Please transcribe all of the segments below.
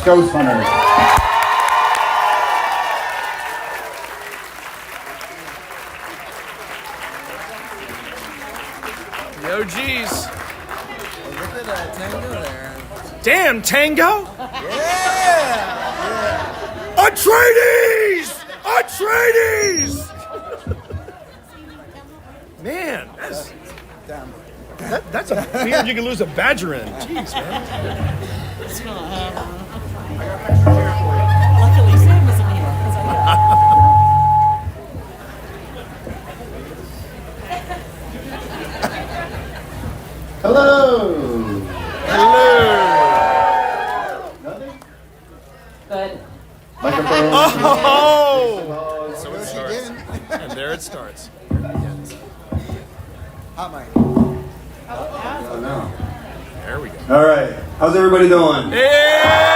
Ghost Hunters. The OGs. Look at that Tango there. Damn, Tango! Yeah! Atreides! Atreides! Man, that's a beard you can lose a badger in. Jeez, man. It's gonna happen. Luckily, Sam isn't here. 'Cause I Hello. Hello. Nothing. Good. Microphone. Oh! So it starts. And there it starts. Hot mic. Oh, no. There we go. All right. How's everybody doing? Hey!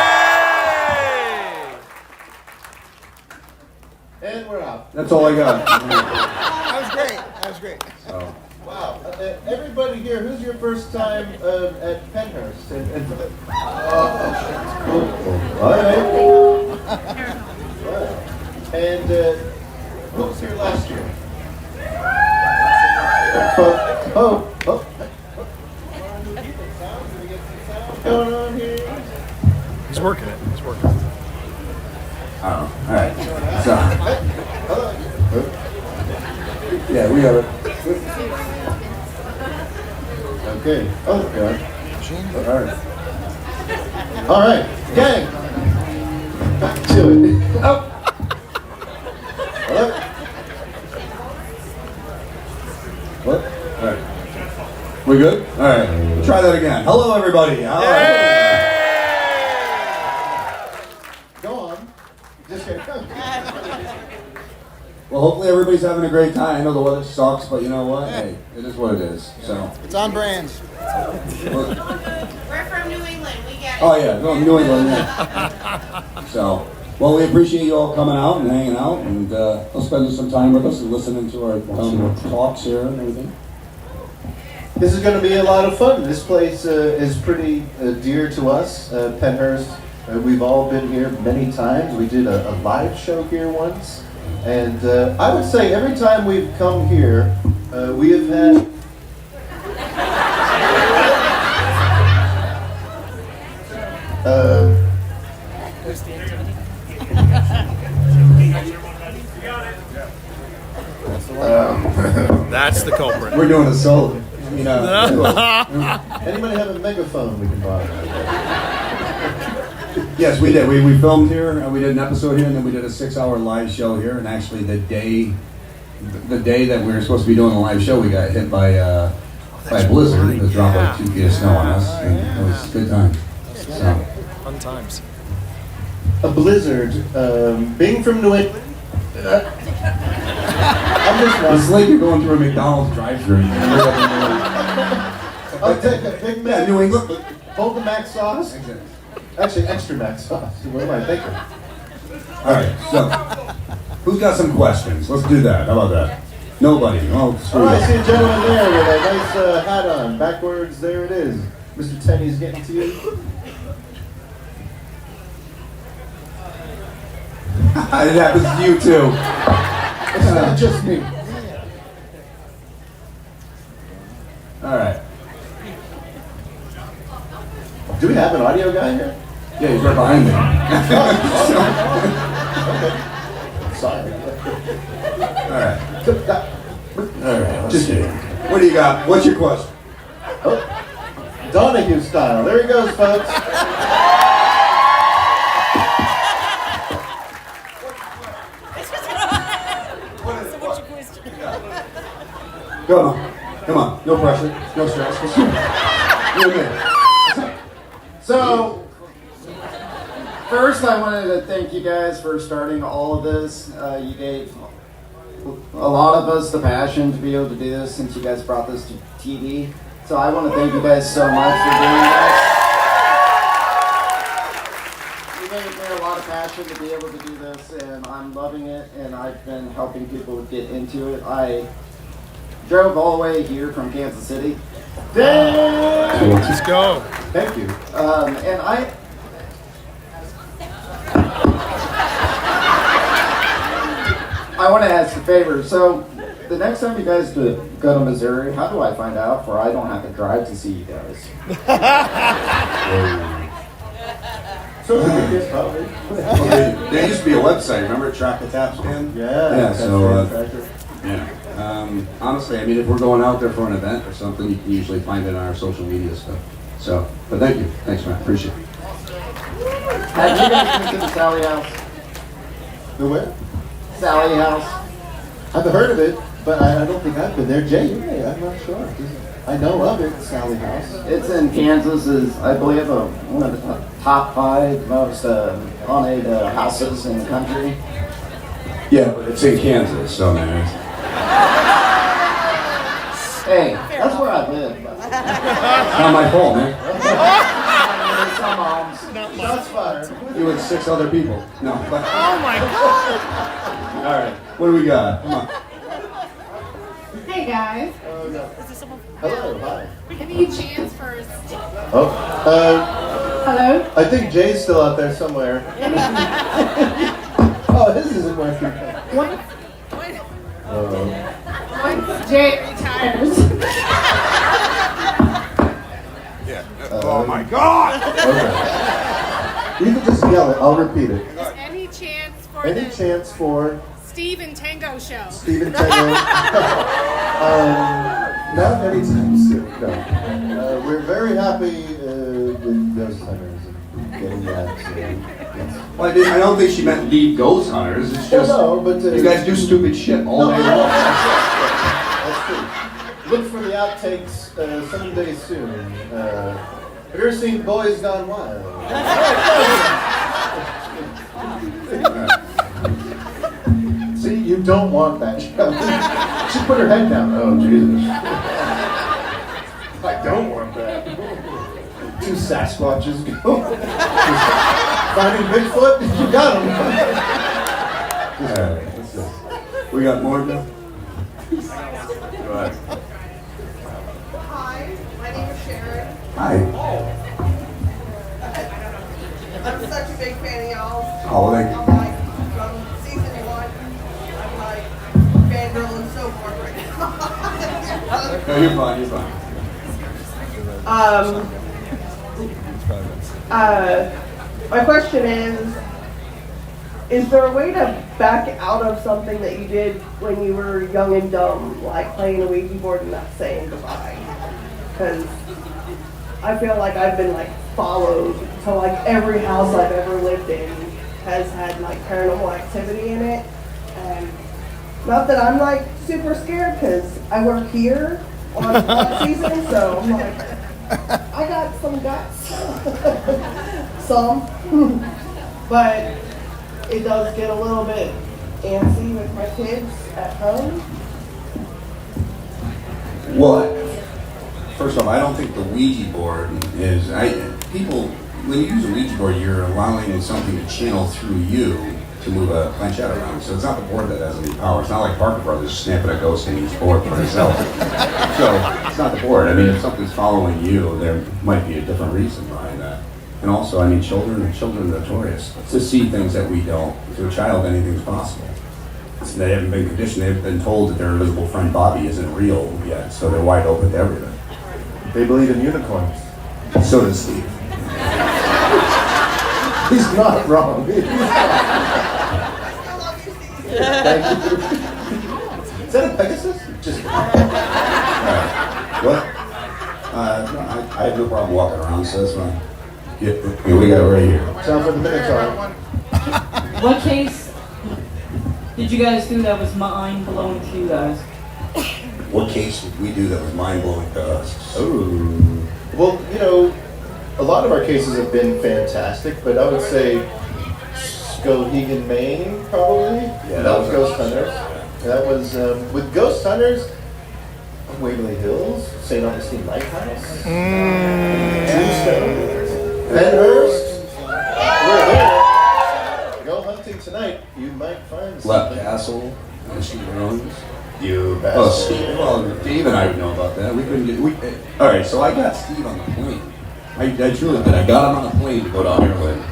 And we're out. That's all I got. That was great. That was great. So, Wow. Everybody here, who's your first time at Pennhurst? Cool. All right. Wow. And who was here last year? Oh. Going on here? He's working it. He's working it. I don't know. All right. So, Hello. yeah, we have it. Okay. Oh, God. All right. All right, gang. Back to it. Oh. Hello. What? All right. We good? All right. Try that again. Hello, everybody. How are Go on. Just kidding. Well, hopefully everybody's having a great time. I know the weather sucks, but you know what? Hey, it is what it is. So. It's on brand. Well, We're from New England. We get it. oh yeah, no, New England. Yeah. So, well, we appreciate you all coming out and hanging out, and spending some time with us and listening to our talks here and everything. This is going to be a lot of fun. This place is pretty dear to us, Pennhurst. We've all been here many times. We did a live show here once. And I would say every time we've come here, we have had... Where's the activity? That's the culprit. We're doing a solo. You know. Anybody have a megaphone we can borrow? Yes, we did. We filmed here, and we did an episode here, and then we did a 6-hour live show here. And actually, the day that we were supposed to be doing the live show, we got hit by a blizzard that dropped like 2 feet of snow on us. And it was a good time. So. Fun times. A blizzard. Being from New England... I'm just It's like you're going through a McDonald's drive-thru. I'll take a Big Mac. Yeah, New England. Hold the mac sauce. Actually, extra mac sauce. What am I thinking? All right, so who's got some questions? Let's do that. How about that? Nobody. Oh, screw All right, I that. see a gentleman there with a nice hat on. Backwards, there it is. Mr. Tenney's getting to you. It happens to you too. It's not just me. All right. Do we have an audio guy here? Yeah, he's right behind me. Sorry. All right. All right. Just kidding. What do you got? What's your question? Oh, Donahue style. There he goes, folks. So what's your question? Come on. No pressure. No stress. You're good. So, first I wanted to thank you guys for starting all of this. You gave a lot of us the passion to be able to do this since you guys brought this to TV. So I want to thank you guys so much for doing this. You gave me a lot of passion to be able to do this, and I'm loving it, and I've been helping people get into it. I drove all the way here from Kansas City. Let's go. Thank you. And I want to ask a favor. So, the next time you guys go to Missouri, how do I find out? For I don't have to drive to see you guys. Social media, probably. There used to be a website, remember, Track the Tap Stand? Yeah. Yeah, so, Tractor. yeah. Honestly, I mean, if we're going out there for an event or something, you can usually find it on our social media stuff. So, but thank you. Thanks, man. Appreciate it. Have you guys been to the Sally House? The what? Sally House? I've heard of it, but I don't think I've been there. Jay, you may. I'm not sure. I know of it, Sally House. It's in Kansas. Is I believe one of the top 5 most haunted houses in the country. Yeah, but it's in Kansas, so man. Hey, that's where I live. It's not my fault, man. Some moms. Shots fired. You and 6 other people. No. But, Oh my God! all right. What do we got? Come on. Hey guys, Hello, hi. any chance for Oh, hello? I think Jay's still out there somewhere. Oh, his isn't working. Once Jay retires, Oh my God! Okay. You can just yell it. I'll repeat it. any chance for Any the chance for Steve and Tango show? Stephen Taylor? Not anytime soon. No. We're very happy with Ghost Hunters and getting that. Yes. Well, I don't think she meant leave ghost hunters. It's just Well, no, but you guys do stupid shit all day long. That's true. Look for the outtakes someday soon. Have you ever seen Boys Gone Wild? See, you don't want that. She put her head down. Oh, Jesus. I don't want that. 2 Sasquatches go. Finding Bigfoot? You got him. All right, let's go. We got more now? Go ahead. Hi, my name is Sharon. Hi. I'm such a big fan of y'all. Oh, thank you. I'm like, from season 1, I'm like fangirling so hard right now. No, you're fine, you're fine. My question is there a way to back out of something that you did when you were young and dumb, like playing a Ouija board and not saying goodbye? Because I feel like I've been like followed to like every house I've ever lived in has had like paranormal activity in it. And not that I'm like super scared because I work here on that season, so I'm like, I got some guts. Some. But it does get a little bit antsy with my kids at home. Well, first off, I don't think the Ouija board is. People, when you use a Ouija board, you're allowing something to channel through you to move a planchette around. So it's not the board that has any power. It's not like Parker Brothers snapping a ghost in each board for itself. So it's not the board. I mean, if something's following you, there might be a different reason behind that. And also, I mean, children are notorious to see things that we don't. To a child, anything's possible. They haven't been conditioned. They've been told that their invisible friend Bobby isn't real yet, so they're wide open to everything. They believe in unicorns. So does Steve. He's not wrong. He's not. Thank you. Is that a Pegasus? Just What? I have no problem walking around, so that's fine. Here we got it right here. time for the Minotaur. What case did you guys do that was mind blowing to you guys? What case did we do that was mind-blowing to us? Oh. Well, you know, a lot of our cases have been fantastic, but I would say Skowhegan, Maine, probably. Yeah, that was Ghost Hunters. That was with Ghost Hunters. Waverly Hills, St. Augustine Lighthouse, Tombstone, Pennhurst. We're there. Go hunting tonight. You might find Left something. Castle, Steve Rose. You Oh, bastard. Steve. Well, Dave and I would know about that. We couldn't get. All right, so I got Steve on the plane. I truly did. I got him on a plane to go to Ireland,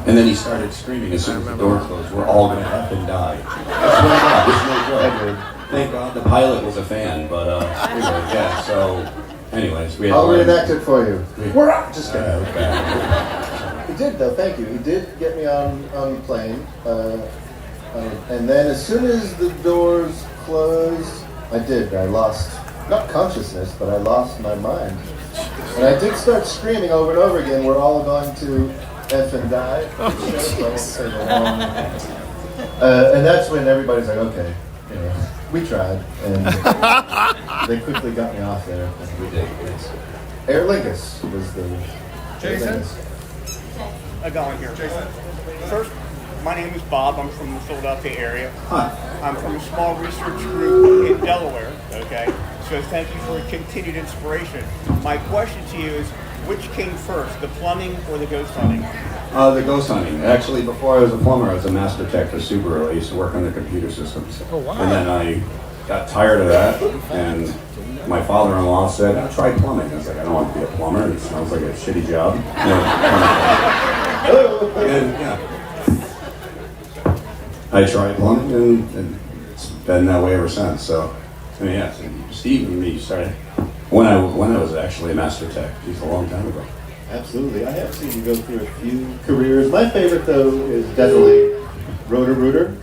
And then he started screaming as soon as the door closed, "We're all gonna F and die." I swear to God, this is no joke. Thank God the pilot was a fan, but anyway, yeah, so, anyways, we had I'll reenact it for you. We're up! Just kidding. He did though, thank you. He did get me on the plane. And then as soon as the doors closed, I lost, not consciousness, but I lost my mind. And I did start screaming over and over again, "We're all going to F and die." And that's when everybody's like, okay, you know, we tried. And they quickly got me off there. We did. Aer Lingus was the... Jason? I got here. Jason. First, my name is Bob. I'm from the Philadelphia area. Hi. I'm from a small research group in Delaware, okay? So thank you for continued inspiration. My question to you is, which came first, the plumbing or the ghost hunting? The ghost hunting. Actually, before I was a plumber, I was a master tech for Subaru. I used to work on the computer systems. Oh, wow. And then I got tired of that, and my father-in-law said, "Try plumbing." I was like, "I don't want to be a plumber. It sounds like a shitty job." And yeah, I tried plumbing, and it's been that way ever since. So, I mean, yeah, so Steve and me started when I was actually a master tech. Geez, a long time ago. Absolutely. I have seen you go through a few careers. My favorite, though, is definitely Roto-Rooter,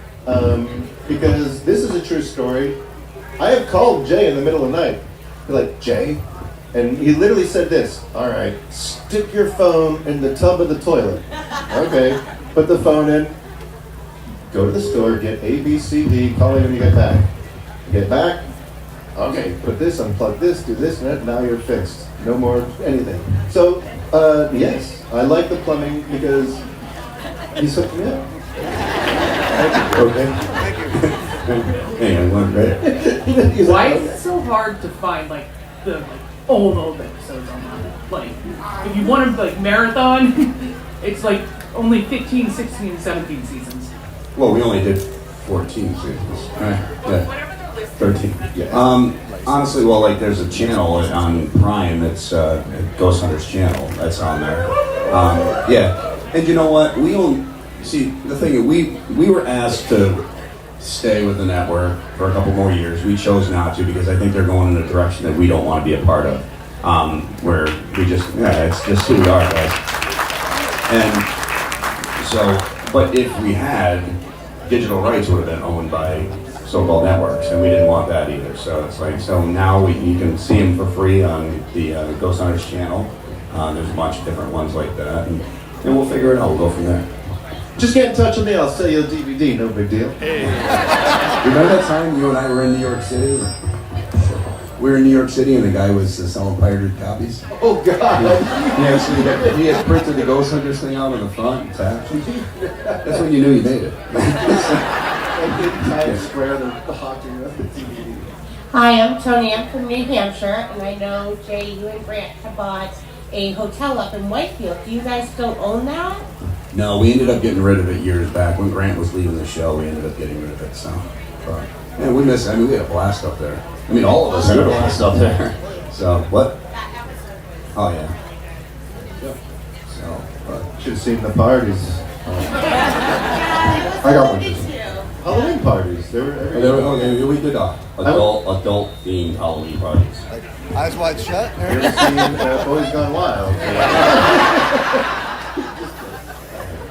because this is a true story. I have called Jay in the middle of the night. Be like, "Jay?" And he literally said this: "All right, stick your phone in the tub of the toilet." Okay, put the phone in, go to the store, get A, B, C, D, call me when you get back. You get back, okay, put this, unplug this, do this, and that, now you're fixed. No more anything. So, yes, I like the plumbing because he's hooked me up. Okay. Thank you. Hey, I went great. Why is it so hard to find like the old episodes online? Like, if you want to like marathon, it's like only 15, 16, 17 seasons. Well, we only did 14 seasons. Right. Yeah. 13. Yeah. Honestly, well, like there's a channel on Prime that's Ghost Hunters channel that's on there. Yeah. And you know what? We only see the thing is we were asked to stay with the network for a couple more years. We chose not to because I think they're going in a direction that we don't want to be a part of. Where we just, it's just who we are, guys. And so, but if we had, digital rights would have been owned by so-called networks, and we didn't want that either. So it's like, so now you can see them for free on the Ghost Hunters channel. There's a bunch of different ones like that, and we'll figure it out. We'll go from there. Just get in touch with me. I'll sell you a DVD. No big deal. Hey. Remember that time you and I were in New York City? We were in New York City and the guy was selling pirated copies. Oh God! He had printed the Ghost Hunters thing out on the front and tapped. That's when you knew you made it. Times Square, the hawking of the DVD. Hi, I'm Tony. I'm from New Hampshire, and I know Jay, you and Grant have bought a hotel up in Whitefield. Do you guys still own that? No, we ended up getting rid of it years back. When Grant was leaving the show, we ended up getting rid of it. So, yeah, we miss it. I mean, we had a blast up there. I mean, all of us had a blast up there. So, what? Oh, yeah. Yep. So, should have seen the parties. I got one. Halloween parties. They were everywhere. we did adult themed Halloween parties. Eyes wide shut. You ever seen Boys Gone Wild?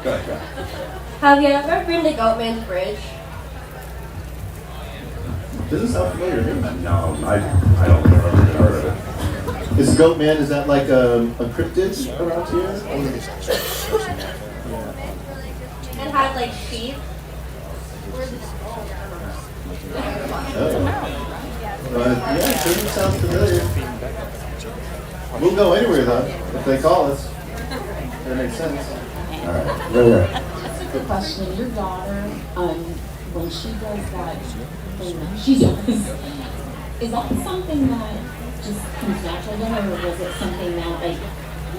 Go ahead. Have you ever been to Goatman's Bridge? Doesn't sound familiar to me. No, I don't think I've ever heard of it. Is Goatman, is that like a cryptid around here? And had like sheep? Yeah, it doesn't sound familiar. We'll go anywhere though, if they call us. That makes sense. All right. Yeah. The question, your daughter, when she does that thing that she does, is that something that just comes naturally to her, or was it something that like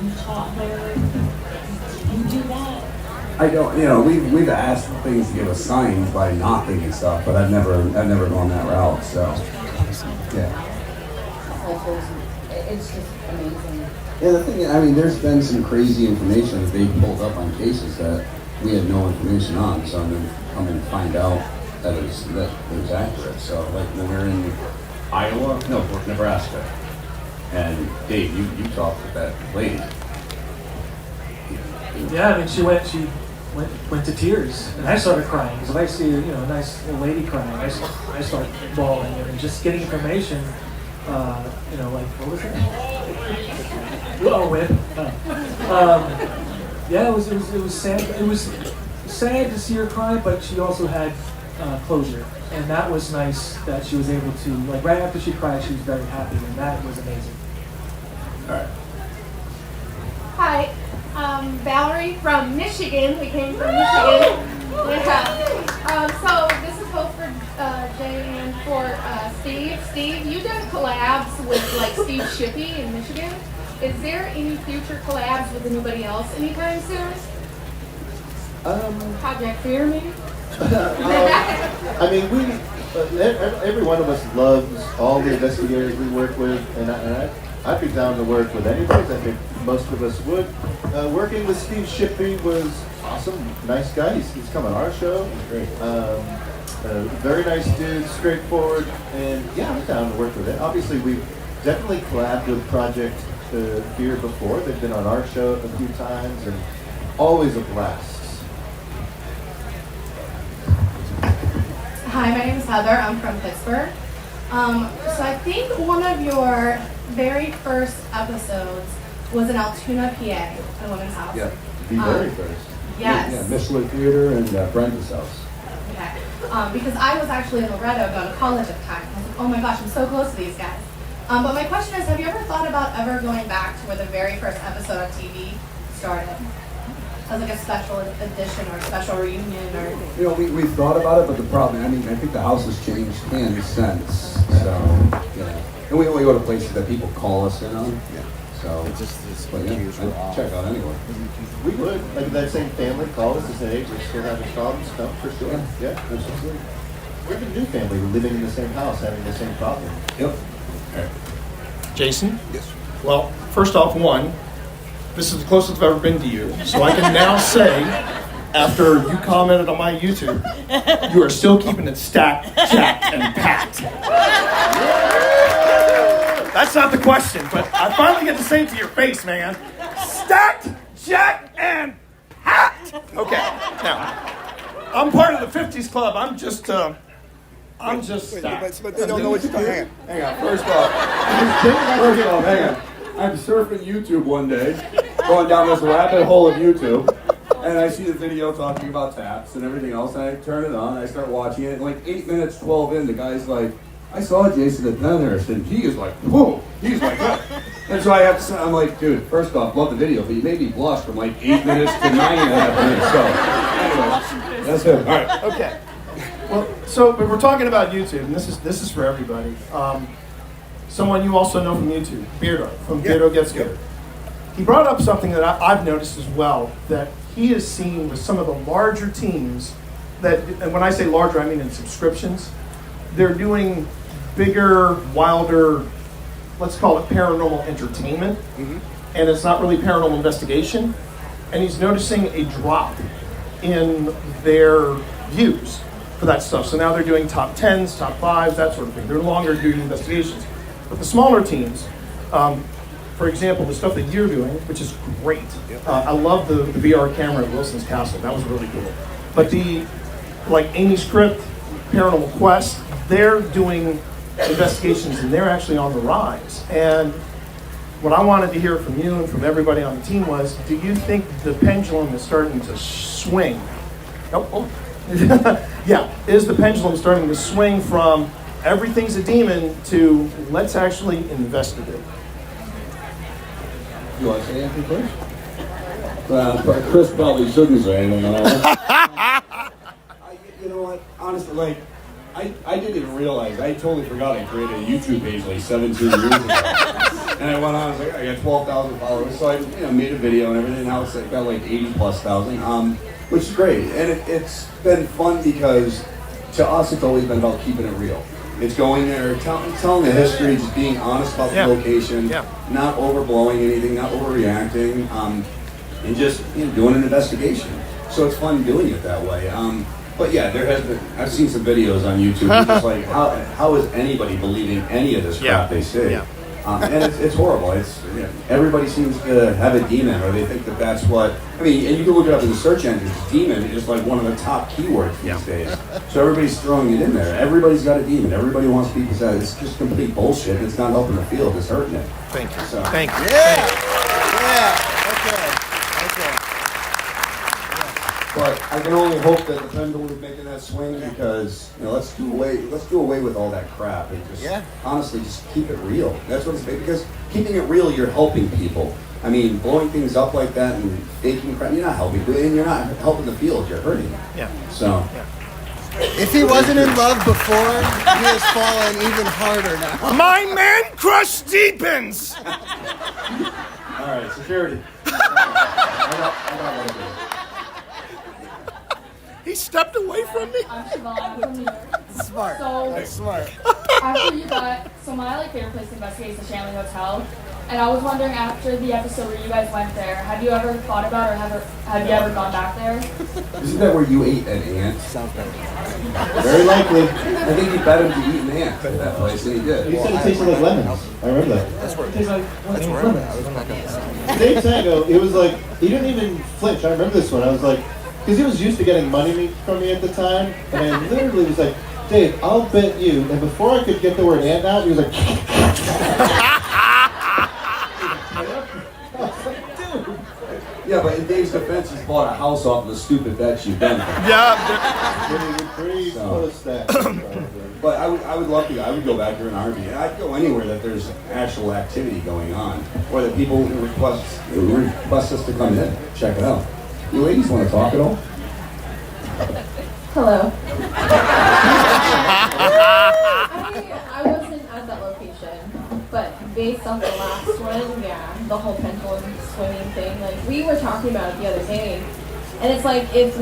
you taught her? Did you do that? I don't, we've asked things to give us signs by knocking and stuff, but I've never gone that route. So, yeah. It's just amazing. Yeah, the thing, I mean, there's been some crazy information that they pulled up on cases that we had no information on, so I'm gonna come and find out that it was accurate. So, like when we were in Iowa, no, Nebraska, and Dave, you talked with that lady. Yeah, I mean, she went to tears, and I started crying because if I see a nice little lady crying, I start bawling, and just getting information. Like what was it? Oh, Win. Yeah, it was sad. It was sad to see her cry, but she also had closure, and that was nice that she was able to, like, right after she cried, she was very happy, and that was amazing. All right. Hi, Valerie from Michigan. We came from Michigan. Yeah. So this is both for Jay and for Steve. Steve, you've done collabs with like Steve Shippey in Michigan. Is there any future collabs with anybody else anytime soon? Project Fear, maybe? I mean, every one of us loves all the investigators we work with, and I'd be down to work with anybody. I think most of us would. Working with Steve Shippey was awesome. Nice guy. He's come on our show. Great. Very nice dude, straightforward, and yeah, I'm down to work with it. Obviously, we've definitely collabed with Project Fear before. They've been on our show a few times, and always a blast. Hi, my name is Heather. I'm from Pittsburgh. So I think one of your very first episodes was in Altoona, PA, in a women's house. Yeah, the very first. Yes. Yeah, Michelin Theater and Brenda's house. Okay. Because I was actually in Loretto going to college at the time. I was like, oh my gosh, I'm so close to these guys. But my question is, have you ever thought about ever going back to where the very first episode on TV started? As like a special edition or a special reunion or... You know, we've thought about it, but the problem, I mean, I think the house has changed hands since. So, yeah. And we only go to places that people call us in on. Yeah. So, but yeah, I'd check out anyway. We would. Like if that same family called us and said, hey, we're still having problems. No, for sure. Yeah, absolutely. We're a new family. We're living in the same house, having the same problem. Yep. Okay. Jason? Yes. Well, first off, this is the closest I've ever been to you. So I can now say, after you commented on my YouTube, you are still keeping it stacked, jacked, and packed. That's not the question, but I finally get to say it to your face, man. Stacked, jacked, and packed. Okay, now, I'm part of the 50s club. I'm just stacked. But they don't know what you're talking about. Hang on. First off, hang on. I'm surfing YouTube one day, going down this rabbit hole of YouTube, and I see the video talking about taps and everything else, and I turn it on, I start watching it, and like 8 minutes, 12 in, the guy's like, I saw Jason at Pennhurst, and he is like, whoa, he's like that. And so I'm like, dude, first off, love the video, but you made me blush from like 8 minutes to 9.5 minutes, so anyway, that's it. All right. Okay. Well, but we're talking about YouTube, and this is for everybody. Someone you also know from YouTube, Beardo, from Beardo Gets Good. He brought up something that I've noticed as well, that he has seen with some of the larger teams, and when I say larger, I mean in subscriptions, they're doing bigger, wilder, let's call it paranormal entertainment, and it's not really paranormal investigation, and he's noticing a drop in their views for that stuff. So now they're doing top 10s, top 5s, that sort of thing. They're no longer doing investigations. But the smaller teams, for example, the stuff that you're doing, which is great. I love the VR camera at Wilson's Castle. That was really cool. But like Amy's Crypt, Paranormal Quest, they're doing investigations and they're actually on the rise. And what I wanted to hear from you and from everybody on the team was, do you think the pendulum is starting to swing? Yeah, is the pendulum starting to swing from everything's a demon to let's actually investigate? You want to say anything first? Well, Chris probably shouldn't say anything. You know what? Honestly, like, I didn't even realize. I totally forgot I created a YouTube page like 17 years ago. And I went on, I was like, I got 12,000 followers. So I made a video and everything. Now it's got like 80,000+, which is great. And it's been fun because to us, it's always been about keeping it real. It's going there, telling the history, just being honest about the location, not overblowing anything, not overreacting, and just doing an investigation. So it's fun doing it that way. But yeah, there has been. I've seen some videos on YouTube. It's just like, how is anybody believing any of this crap they say? Yeah. And it's horrible. Everybody seems to have a demon, or they think that that's what. I mean, and you can look it up in the search engines. Demon is like one of the top keywords these days. So everybody's throwing it in there. Everybody's got a demon. Everybody wants to be possessed. It's just complete bullshit. It's not helping the field. It's hurting it. Thank you. So. Thank you. Okay. But I can only hope that the pendulum is making that swing because let's do away with all that crap and just honestly just keep it real. That's what it's because keeping it real, you're helping people. I mean, blowing things up like that and faking crap, you're not helping, and you're not helping the field. You're hurting. Yeah. So. If he wasn't in love before, he has fallen even harder now. My man crush deepens. All right, security. I got one of those. He stepped away from me. I'm Siobhan from New York. Smart. So, That's smart. after you got, my favorite place to investigate is the Shanley Hotel. And I was wondering, after the episode where you guys went there, have you ever thought about or have you ever gone back there? Isn't that where you ate an ant? Sounds better. Very likely. I think you bet him to eat an ant at that place, and he did. He said it tasted like lemons. I remember that. That's where I was not going to say. Dave Sango, it was like, he didn't even flinch. I remember this one. I was like, because he was used to getting money from me at the time, and I literally was like, Dave, I'll bet you. And before I could get the word ant out, he was like, Yeah, but in Dave's defense, he's bought a house off of the stupid bets you've done. pretty close to that. But I would love to. I would go back there in a heartbeat. I'd go anywhere that there's actual activity going on, or that people request us to come in, check it out. You ladies want to talk at all? Hello. I wasn't at that location, but based on the last one, yeah, the whole pendulum swinging thing, like we were talking about it the other day, and it's like if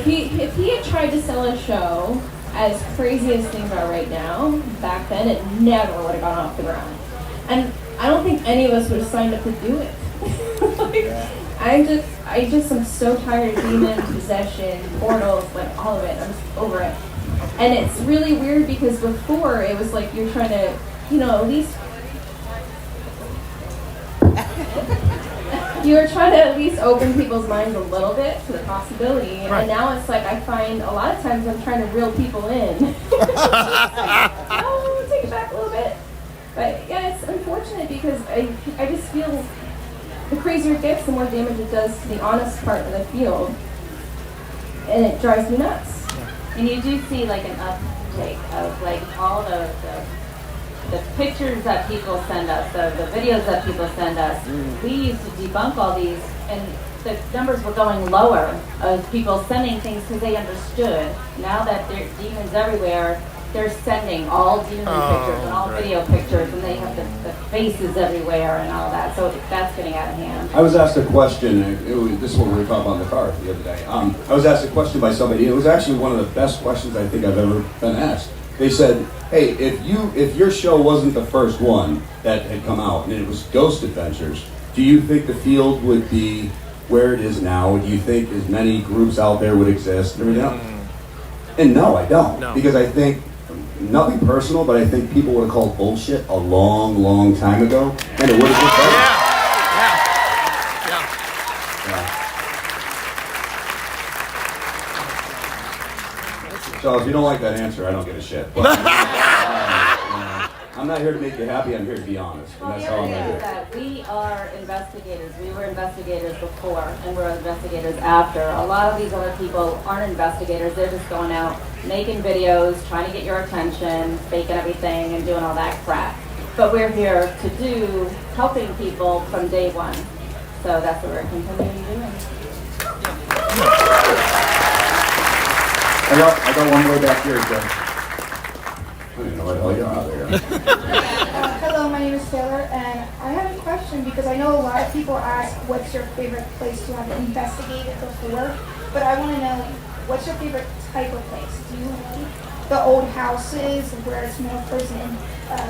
he had tried to sell a show as crazy as things are right now, back then it never would have gone off the ground, and I don't think any of us would have signed up to do it. I just am so tired of demon possession, portals, like all of it. I'm just over it. And it's really weird because before it was like you're trying to, at least you were trying to at least open people's minds a little bit to the possibility. Right. And now it's like I find a lot of times I'm trying to reel people in. Oh, take it back a little bit. But yeah, it's unfortunate because I just feel the crazier it gets, the more damage it does to the honest part of the field. And it drives me nuts. And you do see like an uptake of like all the pictures that people send us, the videos that people send us. We used to debunk all these, and the numbers were going lower of people sending things because they understood. Now that there are demons everywhere, they're sending all demon pictures and all video pictures, and they have the faces everywhere and all that. So that's getting out of hand. I was asked a question. This is what we were talking about in the car the other day. I was asked a question by somebody. It was actually one of the best questions I think I've ever been asked. They said, "Hey, if your show wasn't the first one that had come out, and it was Ghost Adventures, do you think the field would be where it is now? Do you think as many groups out there would exist and everything else?" And no, I don't. No. Because I think, nothing personal, but I think people would have called bullshit a long, long time ago, and it would have been better. So if you don't like that answer, I don't give a shit. But, I'm not here to make you happy. I'm here to be honest, and that's how I'm going to do it. That we are investigators. We were investigators before, and we're investigators after. A lot of these other people aren't investigators. They're just going out, making videos, trying to get your attention, faking everything, and doing all that crap. But we're here to do helping people from day one. So that's what we're continuing doing. I got one way back here, Joe. I don't even know what the hell you're out there. Hello, my name is Taylor, and I have a question because I know a lot of people ask what's your favorite place to have investigated before, but I want to know what's your favorite type of place? Do you like the old houses where it's more prison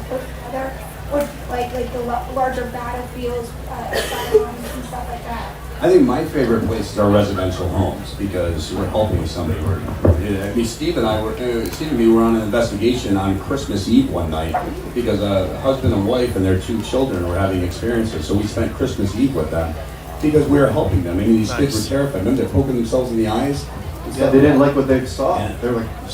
put together, or like the larger battlefields, asylums and stuff like that? I think my favorite places are residential homes because we're helping somebody. I mean, Steve and me were on an investigation on Christmas Eve one night because a husband and wife and their 2 children were having experiences. So we spent Christmas Eve with them because we were helping them. I mean, these kids were terrified. Remember, they're poking themselves in the eyes. Yeah, they didn't like what they saw. Yeah. They were like,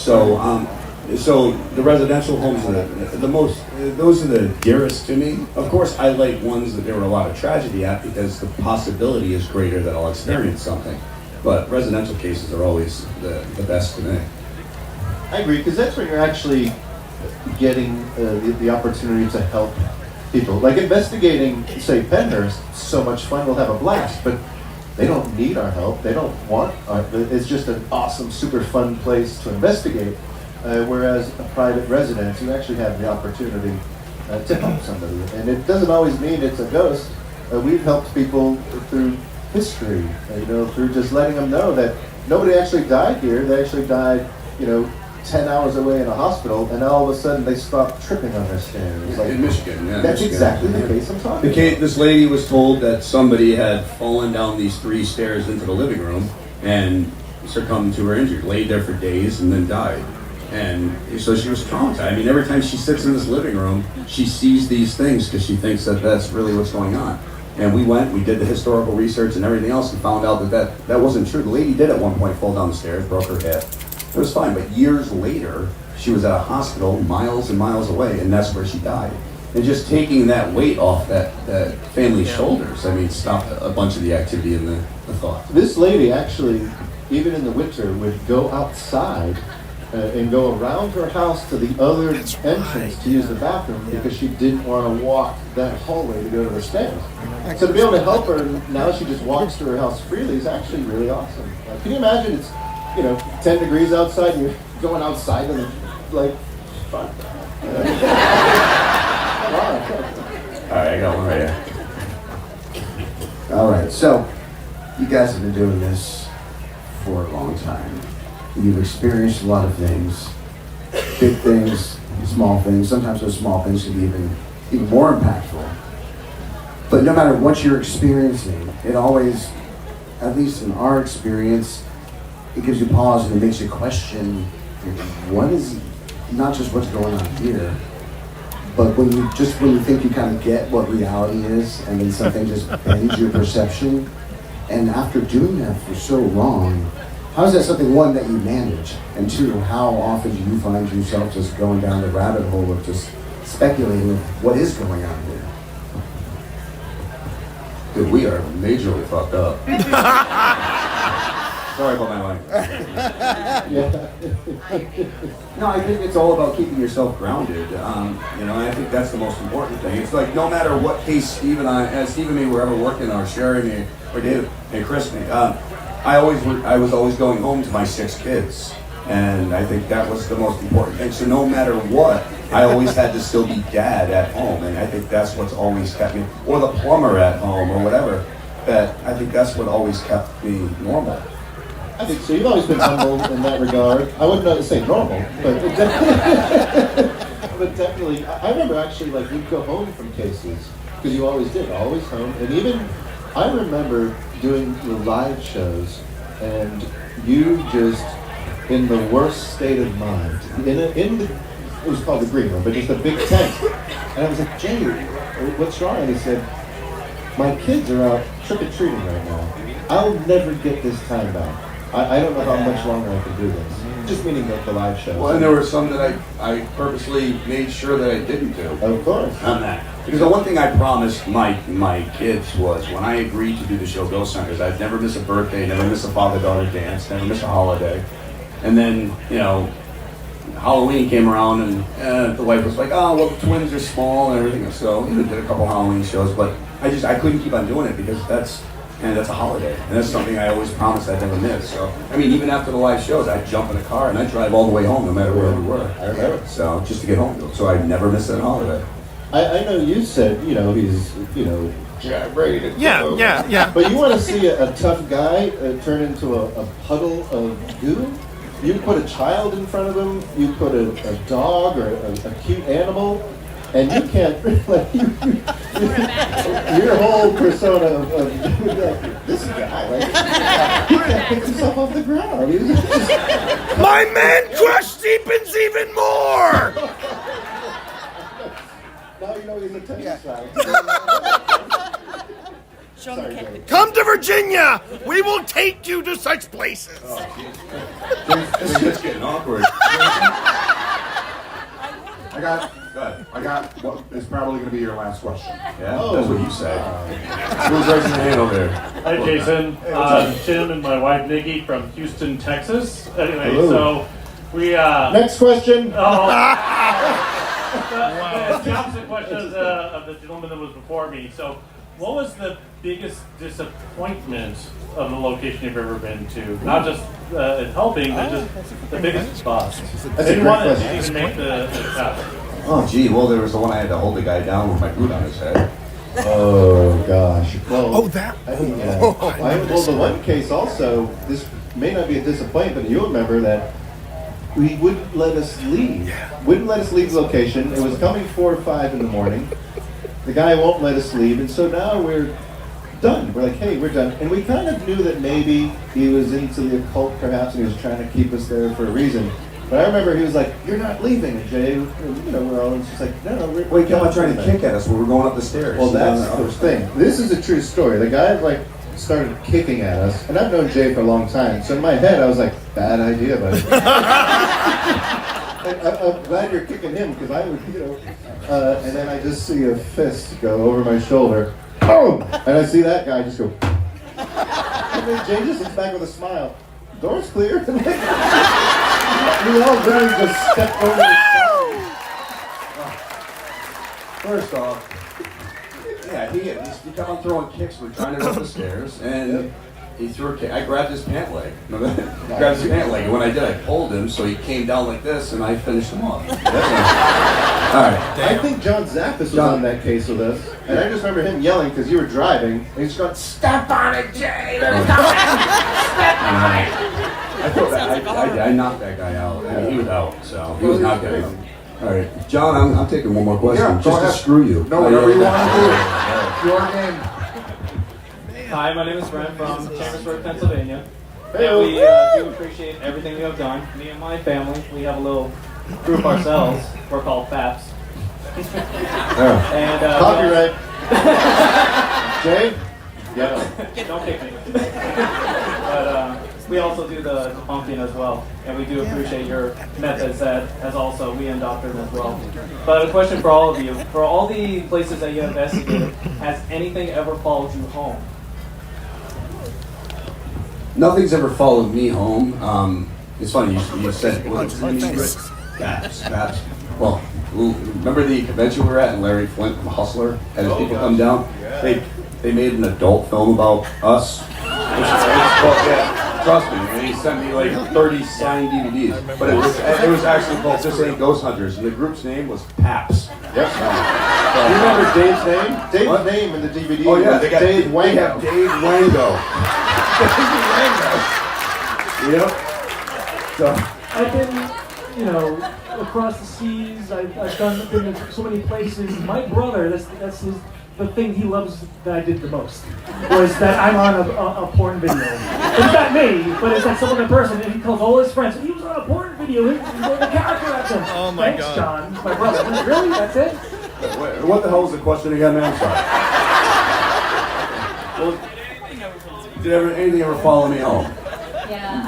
so the residential homes are the most, those are the dearest to me. Of course, I like ones that there were a lot of tragedy at because the possibility is greater that I'll experience something. But residential cases are always the best to me. I agree, because that's where you're actually getting the opportunity to help people. Like investigating, say, Pennhurst, so much fun, we'll have a blast, but they don't need our help. They don't want our, it's just an awesome, super fun place to investigate. Whereas a private residence, you actually have the opportunity to help somebody. And it doesn't always mean it's a ghost. We've helped people through history, through just letting them know that nobody actually died here. They actually died, 10 hours away in a hospital, and all of a sudden they stopped tripping on their stairs. In Michigan, yeah. That's Michigan. exactly the case I'm talking about. This lady was told that somebody had fallen down these 3 stairs into the living room and succumbed to her injury, laid there for days, and then died. And so she was traumatized. I mean, every time she sits in this living room, she sees these things because she thinks that that's really what's going on. And we did the historical research and everything else and found out that wasn't true. The lady did at one point fall down the stairs, broke her hip. It was fine, but years later, she was at a hospital miles and miles away, and that's where she died. And just taking that weight off that family's shoulders, stopped a bunch of the activity and the thought. This lady actually, even in the winter, would go outside and go around her house to the other entrance to use the bathroom because she didn't want to walk that hallway to go to the stairs. So to be able to help her, now she just walks through her house freely is actually really awesome. Can you imagine it's 10 degrees outside and you're going outside and fun. All right, I got one right here. All right, so you guys have been doing this for a long time. You've experienced a lot of things, big things, small things. Sometimes those small things can be even more impactful. But no matter what you're experiencing, it always, at least in our experience, it gives you pause and it makes you question what is, not just what's going on here, but when you think you kind of get what reality is, and then something just bends your perception. And after doing that for so long, how is that something, one, that you manage? And 2, how often do you find yourself just going down the rabbit hole of just speculating of what is going on here? Dude, we are majorly fucked up. Sorry about my language. No, I think it's all about keeping yourself grounded. And I think that's the most important thing. It's like no matter what case Steve and me were ever working on, Sherry or David and Chris, I was always going home to my 6 kids, and I think that was the most important thing. So no matter what, I always had to still be dad at home, and I think that's what's always kept me, or the plumber at home, or whatever. That I think that's what always kept me normal. I think so. You've always been humble in that regard. I wouldn't say normal, but definitely. I remember actually, we'd go home from cases because you always did, always home, and even I remember doing the live shows, and you just in the worst state of mind. It was called the green room, but just a big tent. And I was like, Jay, what's wrong? And he said, my kids are out trick-or-treating right now. I'll never get this time back. I don't know how much longer I can do this. Just meaning the live shows. Well, and there were some that I purposely made sure that I didn't do. Of course. On that. Because the one thing I promised my kids was when I agreed to do the show Ghost Hunters, I'd never miss a birthday, never miss a father-daughter dance, never miss a holiday. And then, Halloween came around and the wife was like, oh, well, the twins are small and everything. So we did a couple Halloween shows, but I couldn't keep on doing it because that's a holiday. And that's something I always promised I'd never miss. So, even after the live shows, I'd jump in a car and I'd drive all the way home no matter where we were. I remember. So, just to get home. So I'd never miss that holiday. I know you said, he's, ready to go. Yeah. But you want to see a tough guy turn into a puddle of goo? You put a child in front of him, you put a dog or a cute animal, and you can't, like, your whole persona of like, this guy, like, he can't pick himself off the ground. I mean, My man Crush deepens even more! now you know he's a tennis guy. Come to Virginia! We will take you to such places! This is getting awkward. I got what is probably going to be your last question. Yeah, that's what you say. Who's raising their hand over there? Hi, Jason. Tim and my wife Nikki from Houston, Texas. Anyway, Hello. so we. Next question. The opposite question of the gentleman that was before me. So, what was the biggest disappointment of the location you've ever been to? Not just in helping, but just the biggest spot. That's a great Anyone that question. didn't even make the cut. Oh, gee, well, there was the one I had to hold the guy down with my boot on his head. Oh gosh. Well, that. Well, the one case also, this may not be a disappointment, but you'll remember that we wouldn't let us leave. Wouldn't let us leave the location. It was coming 4 or 5 in the morning. The guy won't let us leave, and so now we're done. We're like, hey, we're done. And we kind of knew that maybe he was into the occult, perhaps, and he was trying to keep us there for a reason. But I remember he was like, "You're not leaving," and Jay, we're all just like, "No, we're." Well, he kept on trying to kick at us when we were going up the stairs. Well, that's the thing. This is a true story. The guy started kicking at us, and I've known Jay for a long time. So in my head, I was like, "Bad idea, buddy." I'm glad you're kicking him because I would, and then I just see a fist go over my shoulder, boom, and I see that guy just go. And then Jay just looks back with a smile. Door's clear. We all really just stepped over the side. First off, yeah, he kept on throwing kicks. We're trying to go up the stairs, and he threw a kick. I grabbed his pant leg. Grabbed his pant leg, and when I did, I pulled him, so he came down like this, and I finished him off. All right. I think John Zappis was on that case with us, and I just remember him yelling because you were driving, and he's going, "Step on it, Jay! They're coming! Step on it!" I thought I knocked that guy out. I mean, he was out, so he was knocked out. All right, John, I'm taking one more question. Yeah, just to screw you. No, whatever you want to do. Your game. Hi, my name is Brent from Chambersburg, Pennsylvania. Hey, and we do appreciate everything you have done. Me and my family, we have a little group ourselves. We're called FAPS. And copyright. Jay? Yeah. Don't kick me. But we also do the debunking as well, and we do appreciate your methods as also we indoctrinate as well. But a question for all of you: for all the places that you have investigated, has anything ever followed you home? Nothing's ever followed me home. It's funny you said Babs. Well, remember the convention we were at, and Larry Flint from Hustler had his people come down. Yeah. They made an adult film about us. Trust me, and he sent me like 30 signed DVDs. But it was actually called This Ain't Ghost Hunters, and the group's name was PAPS. Yep. Do you remember Dave's name? Dave's name in the DVD Oh yeah, was they got Dave Wango. They have Dave Wango. Yep. So, I've been, across the seas. I've been to so many places. My brother, that's the thing he loves that I did the most, was that I'm on a porn video. It's not me, but it's like some other person, and he calls all his friends. He was on a porn video. He's the character actor. Oh my Thanks, God. John. My brother. Really? That's it? what the hell was the question again, man? I'm sorry. Well, did anything ever follow me home? Yeah,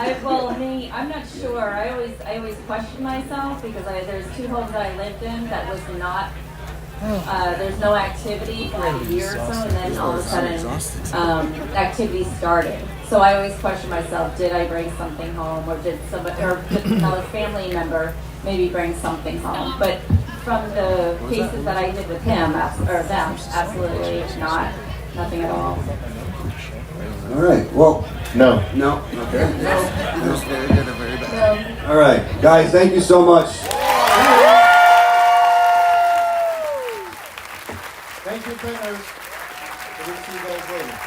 I'm not sure. I always question myself because there's 2 homes that I lived in that was not. There's no activity for a year or so, and then all of a sudden, activity started. So I always question myself: did I bring something home, or did another family member maybe bring something home? But from the cases that I did with him or them, absolutely not, nothing at all. All right. Well, no. Okay. No. Very good. Very bad. All right, guys. Thank you so much. Thank you, Pennhurst. We'll see you guys later.